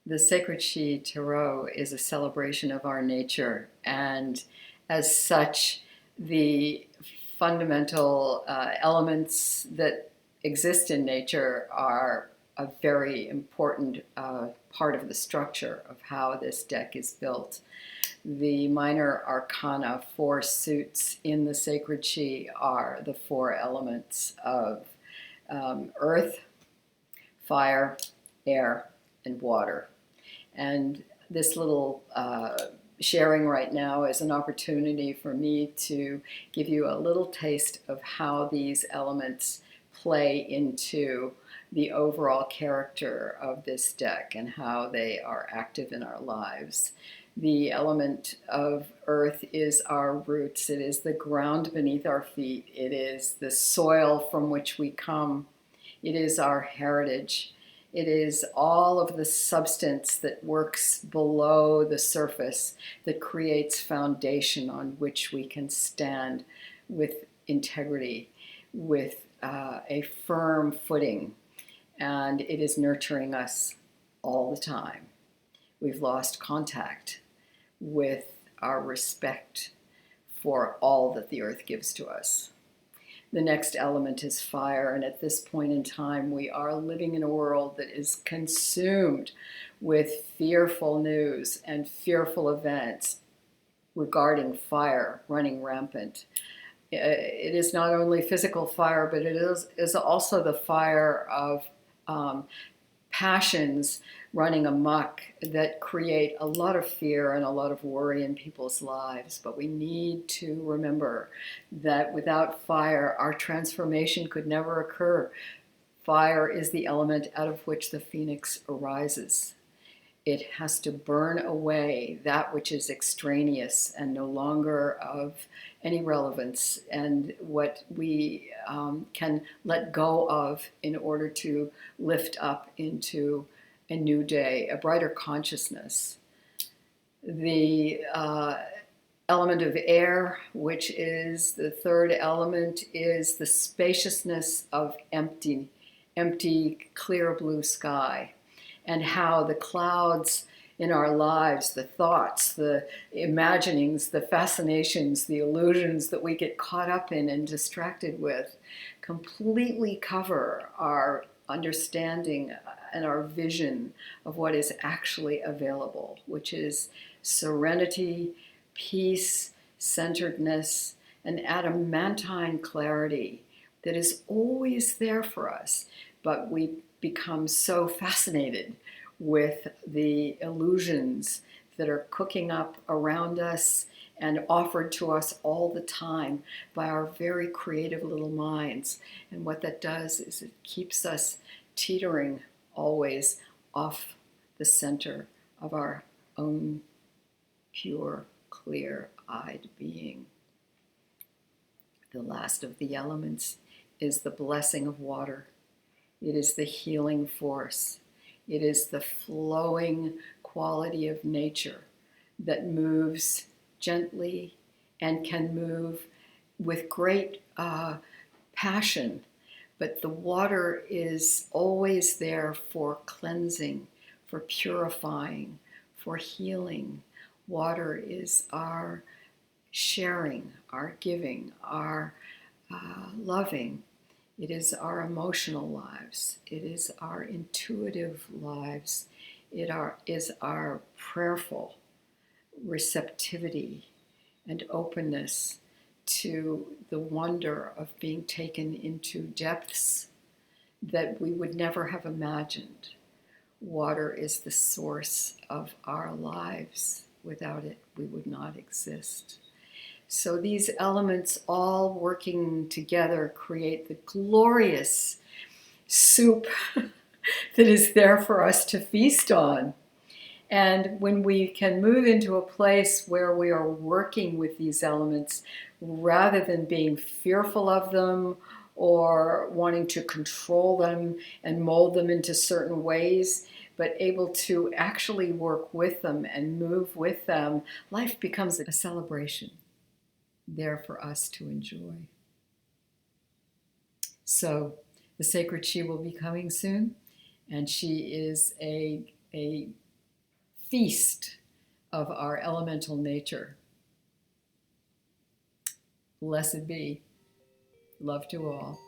The Sacred She Tarot is a celebration of our nature, and as such, the fundamental elements that exist in nature are a very important part of the structure of how this deck is built. The minor arcana, four suits in the Sacred She, are the four elements of earth, fire, air, and water. And this little sharing right now is an opportunity for me to give you a little taste of how these elements play into the overall character of this deck and how they are active in our lives. The element of earth is our roots. It is the ground beneath our feet. It is the soil from which we come. It is our heritage. It is all of the substance that works below the surface that creates foundation on which we can stand with integrity, with a firm footing. And it is nurturing us all the time. We've lost contact with our respect for all that the earth gives to us. The next element is fire, and at this point in time, we are living in a world that is consumed with fearful news and fearful events regarding fire running rampant. It is not only physical fire, but it is also the fire of passions running amok that create a lot of fear and a lot of worry in people's lives. But we need to remember that without fire, our transformation could never occur. Fire is the element out of which the phoenix arises. It has to burn away that which is extraneous and no longer of any relevance, and what we can let go of in order to lift up into a new day, a brighter consciousness. The element of air, which is the third element, is the spaciousness of empty, clear blue sky, and how the clouds in our lives, the thoughts, the imaginings, the fascinations, the illusions that we get caught up in and distracted with, completely cover our understanding and our vision of what is actually available, which is serenity, peace, centeredness, and adamantine clarity that is always there for us, but we become so fascinated with the illusions that are cooking up around us and offered to us all the time by our very creative little minds. And what that does is it keeps us teetering always off the center of our own pure, clear-eyed being. The last of the elements is the blessing of water. It is the healing force. It is the flowing quality of nature that moves gently and can move with great passion. But the water is always there for cleansing, for purifying, for healing. Water is our sharing, our giving, our loving. It is our emotional lives. It is our intuitive lives. It is our prayerful receptivity and openness to the wonder of being taken into depths that we would never have imagined. Water is the source of our lives. Without it, we would not exist. So these elements all working together create the glorious soup that is there for us to feast on. And when we can move into a place where we are working with these elements rather than being fearful of them or wanting to control them and mold them into certain ways, but able to actually work with them and move with them, life becomes a celebration there for us to enjoy. So the Sacred She will be coming soon, and she is a feast of our elemental nature. Blessed be. Love to all.